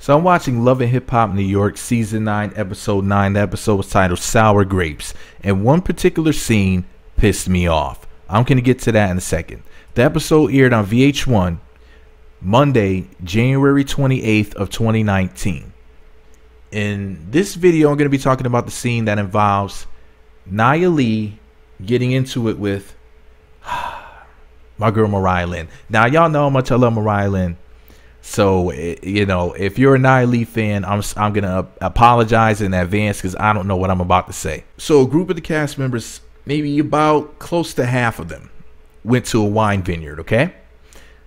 So I'm watching Love and Hip Hop New York season 9 episode 9. The episode was titled Sour Grapes, and one particular scene pissed me off. I'm going to get to that in a second. The episode aired on VH1 Monday, January 28th of 2019. In this video, I'm going to be talking about the scene that involves Nya Lee getting into it with my girl Mariah Lynn. Now, y'all know how much I love Mariah Lynn. So, you know, if you're a Nya Lee fan, I'm going to apologize in advance because I don't know what I'm about to say. So a group of the cast members, maybe about close to half of them, went to a wine vineyard, okay?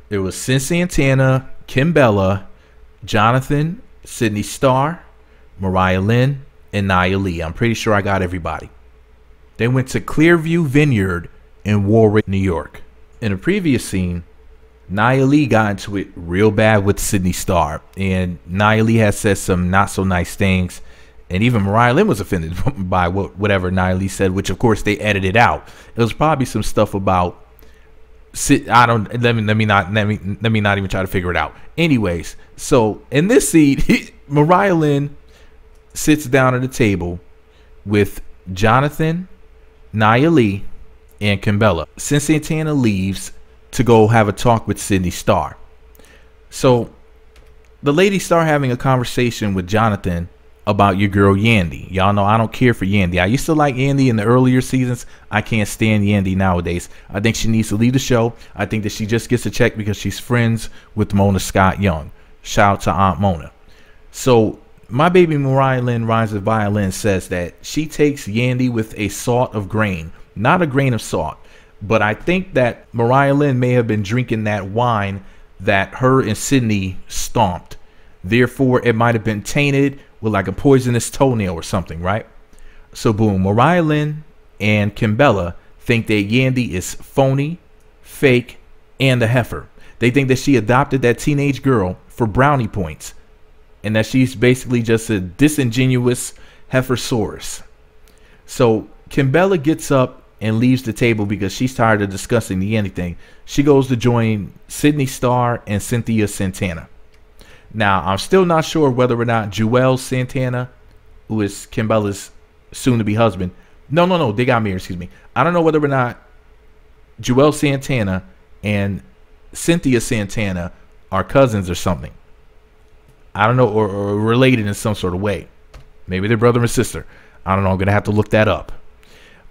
There was Sin Santana, Kim Bella, Jonathan, Sydney Starr, Mariah Lynn, and Nya Lee. I'm pretty sure I got everybody. They went to Clear View Vineyard in Warwick, New York. In a previous scene, Nya Lee got into it real bad with Sydney Starr, and Nya Lee has said some not so nice things, and even Mariah Lynn was offended by whatever Nya Lee said, which of course they edited out. It was probably some stuff about let me not even try to figure it out. Anyways, so in this scene, Mariah Lynn sits down at a table with Jonathan, Nya Lee, and Kim Bella. Sin Santana leaves to go have a talk with Sydney Starr. So the ladies start having a conversation with Jonathan about your girl Yandy. Y'all know I don't care for Yandy. I used to like Yandy in the earlier seasons. I can't stand Yandy nowadays. I think she needs to leave the show. I think that she just gets a check because she's friends with Mona Scott Young. Shout out to Aunt Mona. So my baby Mariah Lynn Rise of Violin says that she takes Yandy with a salt of grain, not a grain of salt. But I think that Mariah Lynn may have been drinking that wine that her and Sydney stomped. Therefore, it might have been tainted with like a poisonous toenail or something, right? So boom, Mariah Lynn and Kim Bella think that Yandy is phony, fake, and a heifer. They think that she adopted that teenage girl for brownie points and that she's basically just a disingenuous heifersaurus. So Kim Bella gets up and leaves the table because she's tired of discussing the anything. She goes to join Sydney Starr and Cynthia Santana. Now, I'm still not sure whether or not Joel Santana, who is Kim Bella's soon-to-be husband. No, they got married, excuse me. I don't know whether or not Joel Santana and Cynthia Santana are cousins or something. I don't know, or related in some sort of way. Maybe they're brother and sister. I don't know. I'm going to have to look that up.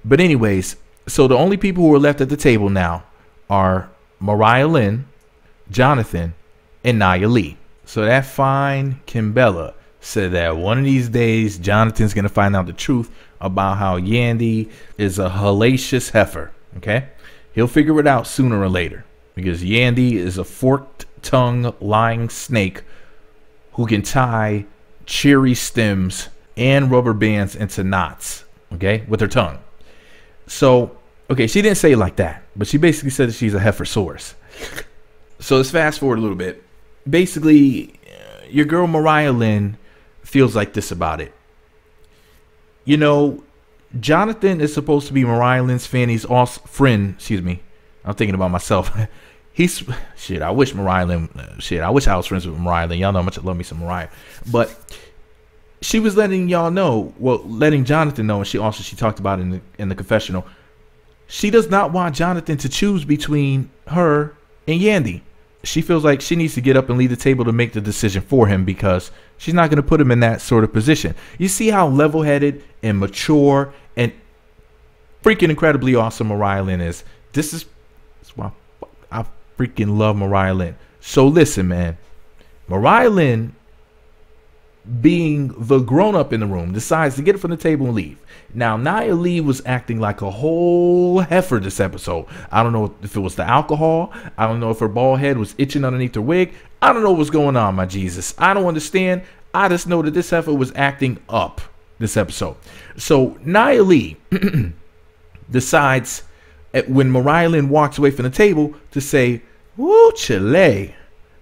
But anyways, so the only people who are left at the table now are Mariah Lynn, Jonathan, and Nya Lee. So that fine Kim Bella said that one of these days, Jonathan's going to find out the truth about how Yandy is a hellacious heifer. Okay? He'll figure it out sooner or later because Yandy is a forked-tongued lying snake who can tie cherry stems and rubber bands into knots, okay, with her tongue. So, okay, she didn't say it like that, but she basically said that she's a heifersaurus. So let's fast forward a little bit. Basically, your girl Mariah Lynn feels like this about it. You know, Jonathan is supposed to be Mariah Lynn's friend. Excuse me. I'm thinking about myself. I wish Mariah Lynn, I wish I was friends with Mariah Lynn. Y'all know how much I love me some Mariah. But she was letting y'all know, letting Jonathan know, and she talked about it in the confessional. She does not want Jonathan to choose between her and Yandy. She feels like she needs to get up and leave the table to make the decision for him because she's not going to put him in that sort of position. You see how level-headed and mature and freaking incredibly awesome Mariah Lynn is. That's why I freaking love Mariah Lynn. So listen, man. Mariah Lynn, being the grown-up in the room, decides to get it from the table and leave. Now, Nya Lee was acting like a whole heifer this episode. I don't know if it was the alcohol. I don't know if her bald head was itching underneath her wig. I don't know what's going on, my Jesus. I don't understand. I just know that this heifer was acting up this episode. So Nya Lee decides, when Mariah Lynn walks away from the table, to say, woo, chile.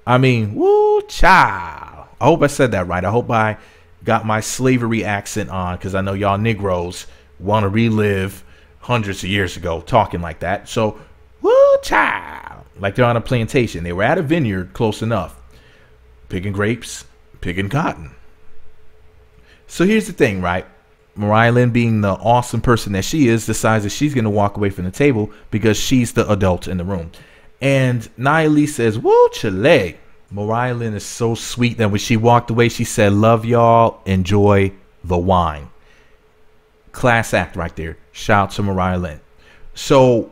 I mean, woo, child. I hope I said that right. I hope I got my slavery accent on because I know y'all Negroes want to relive hundreds of years ago talking like that. So, woo, child. Like they're on a plantation. They were at a vineyard close enough. Picking grapes, picking cotton. So here's the thing, right? Mariah Lynn, being the awesome person that she is, decides that she's going to walk away from the table because she's the adult in the room. And Nya Lee says, woo, Chile. Mariah Lynn is so sweet that when she walked away, she said, love y'all, enjoy the wine. Class act right there. Shout out to Mariah Lynn. So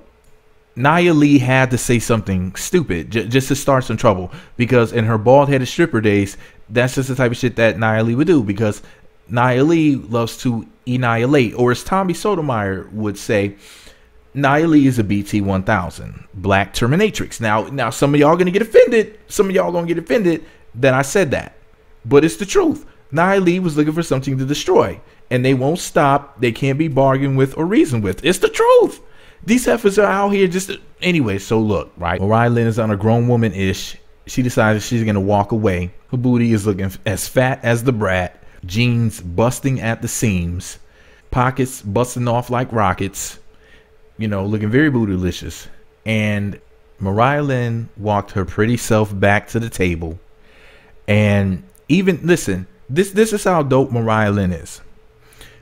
Nya Lee had to say something stupid just to start some trouble, because in her bald-headed stripper days, that's just the type of shit that Nya Lee would do, because Nya Lee loves to annihilate, or as Tommy Sotomayor would say, Nya Lee is a BT 1000, black terminatrix. Now some of y'all gonna get offended. Some of y'all gonna get offended that I said that, but it's the truth. Nya Lee was looking for something to destroy, and they won't stop. They can't be bargained with or reasoned with. It's the truth. These heifers are out here just anyway. So look, right? Mariah Lynn is on a grown woman ish. She decides she's gonna walk away. Her booty is looking as fat as the brat. Jeans busting at the seams, pockets busting off like rockets. You know, looking very bootylicious. And Mariah Lynn walked her pretty self back to the table. And even, listen, this is how dope Mariah Lynn is.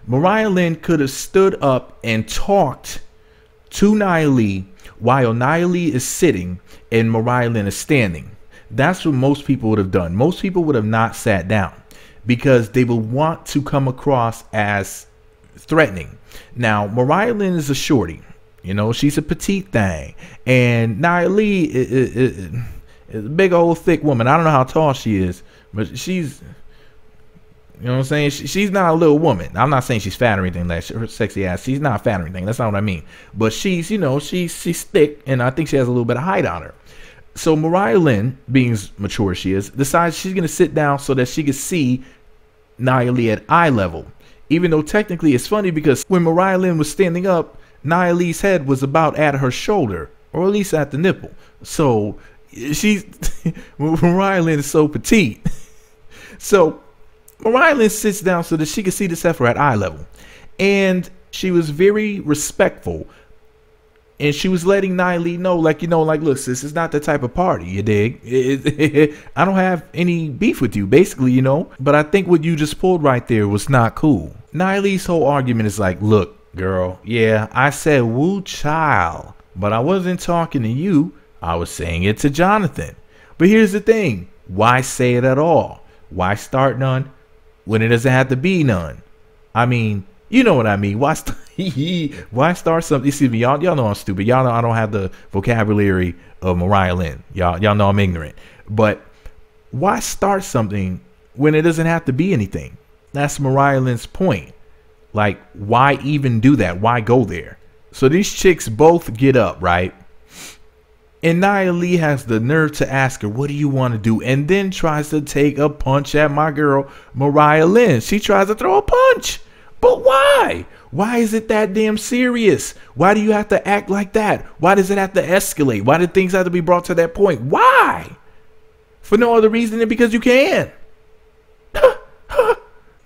Mariah Lynn could have stood up and talked to Nya Lee while Nya Lee is sitting and Mariah Lynn is standing. That's what most people would have done. Most people would have not sat down because they would want to come across as threatening. Now, Mariah Lynn is a shorty. You know, she's a petite thing. And Nya Lee is a big old thick woman. I don't know how tall she is, but she's, you know what I'm saying? She's not a little woman. I'm not saying she's fat or anything like her sexy ass. She's not fat or anything. That's not what I mean. But she's, you know, she's thick, and I think she has a little bit of height on her. So Mariah Lynn, being as mature as she is, decides she's going to sit down so that she can see Nya Lee at eye level. Even though technically it's funny because when Mariah Lynn was standing up, Nya Lee's head was about at her shoulder, or at least at the nipple. So she's Mariah Lynn is so petite. So Mariah Lynn sits down so that she can see this heifer at eye level. And she was very respectful. And she was letting Nya Lee know, like, you know, like, look, sis, it's not the type of party, you dig? I don't have any beef with you, basically, you know. But I think what you just pulled right there was not cool. Nya Lee's whole argument is like, look, girl, yeah, I said woo child, but I wasn't talking to you. I was saying it to Jonathan. But here's the thing. Why say it at all? Why start none when it doesn't have to be none? I mean, you know what I mean. Why start something? Excuse me, y'all know I'm stupid. Y'all know I don't have the vocabulary of Mariah Lynn. Y'all know I'm ignorant. But why start something when it doesn't have to be anything? That's Mariah Lynn's point. Like, why even do that? Why go there? So these chicks both get up, right? And Nya Lee has the nerve to ask her, what do you want to do? And then tries to take a punch at my girl, Mariah Lynn. She tries to throw a punch. But why? Why is it that damn serious? Why do you have to act like that? Why does it have to escalate? Why do things have to be brought to that point? Why? For no other reason than because you can.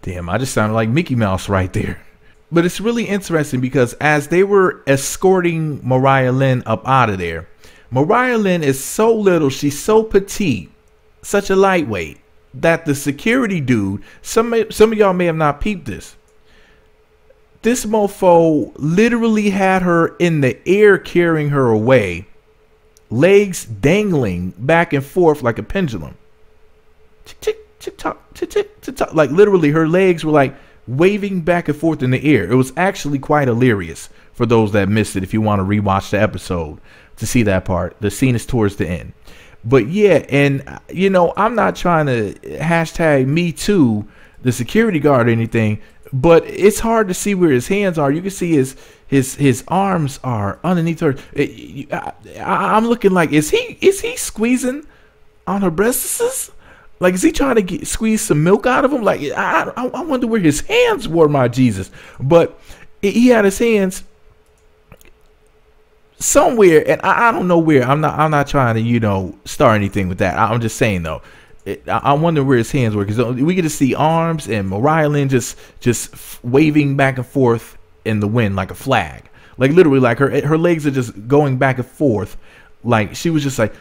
Damn, I just sounded like Mickey Mouse right there. But it's really interesting because as they were escorting Mariah Lynn up out of there, Mariah Lynn is so little, she's so petite, such a lightweight, that the security dude, some of y'all may have not peeped this. This mofo literally had her in the air carrying her away, legs dangling back and forth like a pendulum. Tick, tick, tick, tock, tick, tick, tick, tock. Like literally her legs were like waving back and forth in the air. It was actually quite hilarious for those that missed it. If you want to rewatch the episode to see that part, the scene is towards the end. But yeah, and you know, I'm not trying to hashtag me too the security guard or anything, but it's hard to see where his hands are. You can see his arms are underneath her. I'm looking like, is he squeezing on her breasts? Like, is he trying to squeeze some milk out of him? Like, I wonder where his hands were, my Jesus. But he had his hands somewhere, and I don't know where. I'm not trying to, you know, start anything with that. I'm just saying though. I wonder where his hands were, because we get to see arms and Mariah Lynn just waving back and forth in the wind like a flag. Like literally, like her legs are just going back and forth, like she was just like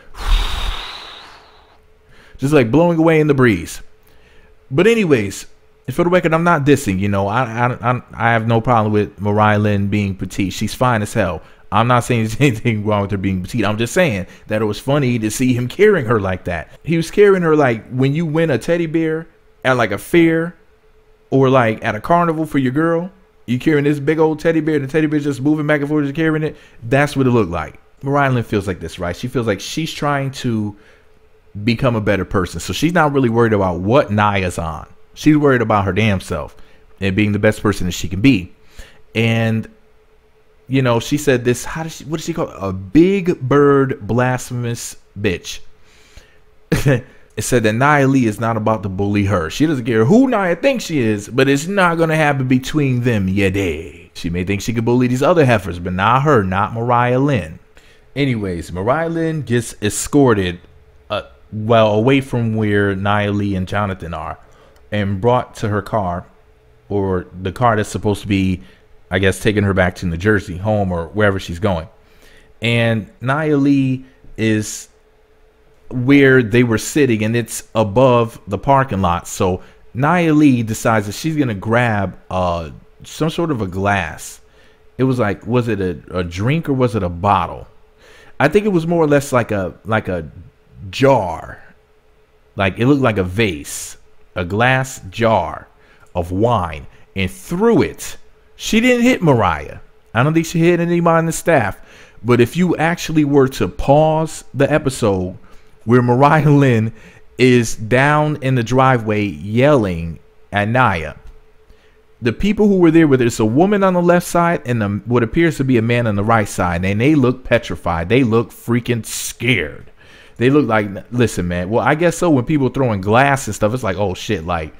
blowing away in the breeze. But anyways, for the record, I'm not dissing. You know, I have no problem with Mariah Lynn being petite. She's fine as hell. I'm not saying there's anything wrong with her being petite. I'm just saying that it was funny to see him carrying her like that. He was carrying her like when you win a teddy bear at like a fair or like at a carnival for your girl. You carrying this big old teddy bear, and the teddy bear's just moving back and forth, just carrying it. That's what it looked like. Mariah Lynn feels like this, right? She feels like she's trying to become a better person. So she's not really worried about what Nya's on. She's worried about her damn self and being the best person that she can be. And, you know, she said this, what does she call it? A big bird blasphemous bitch. It said that Nya Lee is not about to bully her. She doesn't care who Nya thinks she is, but it's not going to happen between them, ya dig. She may think she could bully these other heifers, but not her, not Mariah Lynn. Anyways, Mariah Lynn gets escorted away from where Nya Lee and Jonathan are and brought to her car, or the car that's supposed to be, I guess, taking her back to New Jersey, home or wherever she's going. And Nya Lee is where they were sitting, and it's above the parking lot. So Nya Lee decides that she's gonna grab some sort of a glass. It was like, was it a drink or was it a bottle? I think it was more or less like a jar. Like it looked like a vase, a glass jar of wine, and threw it. She didn't hit Mariah. I don't think she hit anybody on the staff. But if you actually were to pause the episode where Mariah Lynn is down in the driveway yelling at Nya, the people who were there, whether it's a woman on the left side and what appears to be a man on the right side, and they look petrified. They look freaking scared. They look like, listen, man. Well, I guess so. When people throwing glass and stuff, it's like, oh shit, like,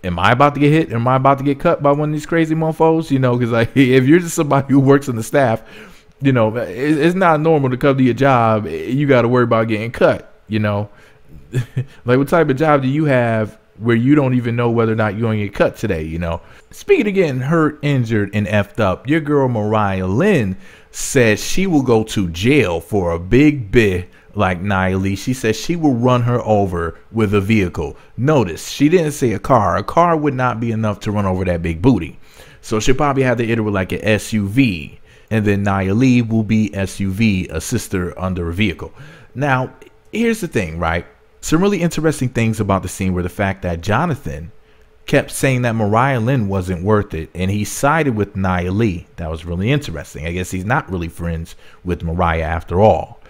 am I about to get hit? Am I about to get cut by one of these crazy mofos? You know, because like, if you're just somebody who works in the staff, you know, it's not normal to come to your job. You got to worry about getting cut, you know. Like, what type of job do you have where you don't even know whether or not you're going to get cut today, you know? Speaking of getting hurt, injured, and effed up, your girl Mariah Lynn says she will go to jail for a big bit like Nya Lee. She says she will run her over with a vehicle. Notice, she didn't say a car. A car would not be enough to run over that big booty. So she'll probably have to hit her with like an SUV. And then Nya Lee will be SUV, a sister under a vehicle. Now, here's the thing, right? Some really interesting things about the scene were the fact that Jonathan kept saying that Mariah Lynn wasn't worth it, and he sided with Nya Lee. That was really interesting. I guess he's not really friends with Mariah after all.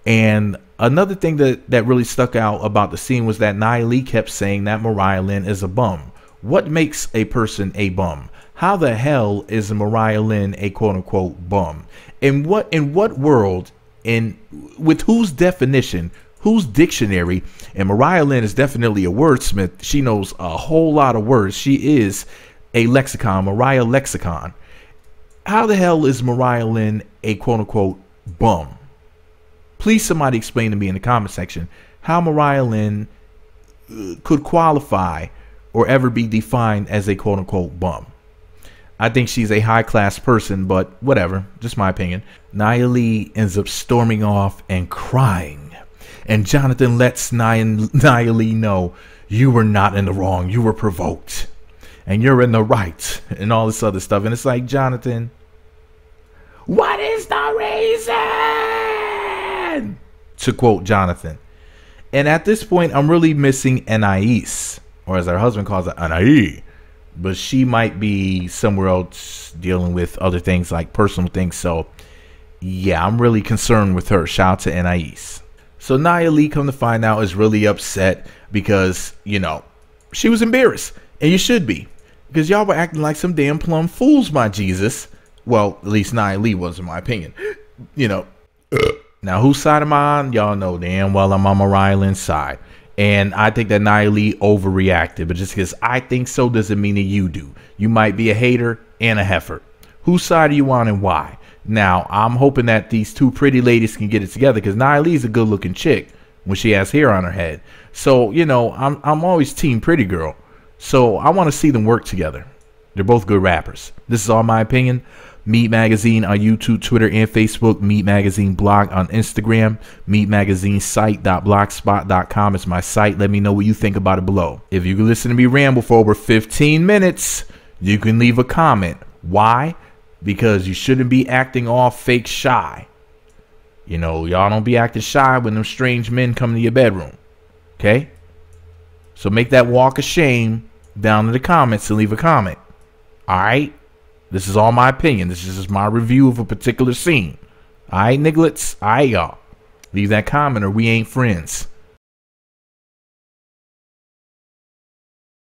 And another thing that really stuck out about the scene was that Nya Lee kept saying that Mariah Lynn is a bum. What makes a person a bum? How the hell is Mariah Lynn a quote-unquote bum? In what world, and with whose definition, whose dictionary? And Mariah Lynn is definitely a wordsmith. She knows a whole lot of words. She is a lexicon, Mariah lexicon. How the hell is Mariah Lynn a quote-unquote bum? Please somebody explain to me in the comment section how Mariah Lynn could qualify or ever be defined as a quote-unquote bum. I think she's a high-class person, but whatever, just my opinion. Nya Lee ends up storming off and crying. And Jonathan lets Nya Lee know, you were not in the wrong, you were provoked. And you're in the right, and all this other stuff. And it's like, Jonathan, what is the reason? To quote Jonathan. And at this point, I'm really missing Anais, or as her husband calls it, Anais. But she might be somewhere else dealing with other things like personal things. So, yeah, I'm really concerned with her. Shout out to Anais. So Nya Lee, come to find out, is really upset because, you know, she was embarrassed. And you should be. Because y'all were acting like some damn plumb fools, my Jesus. Well, at least Nya Lee was, in my opinion. You know. Now, whose side am I on? Y'all know damn well I'm on Mariah Lynn's side. And I think that Nya Lee overreacted. But just because I think so doesn't mean that you do. You might be a hater and a heifer. Whose side are you on and why? Now, I'm hoping that these two pretty ladies can get it together. Because Nya Lee's a good looking chick when she has hair on her head. So, you know, I'm always team pretty girl. So I want to see them work together. They're both good rappers. This is all my opinion. Meat Magazine on YouTube, Twitter, and Facebook. Meat Magazine blog on Instagram. meatmagazinesite.blogspot.com is my site. Let me know what you think about it below. If you can listen to me ramble for over 15 minutes, you can leave a comment. Why? Because you shouldn't be acting all fake shy. You know, y'all don't be acting shy when them strange men come to your bedroom. Okay? So make that walk of shame down in the comments and leave a comment. Alright? This is all my opinion. This is just my review of a particular scene. Alright, nigglets? Alright, y'all. Leave that comment or we ain't friends.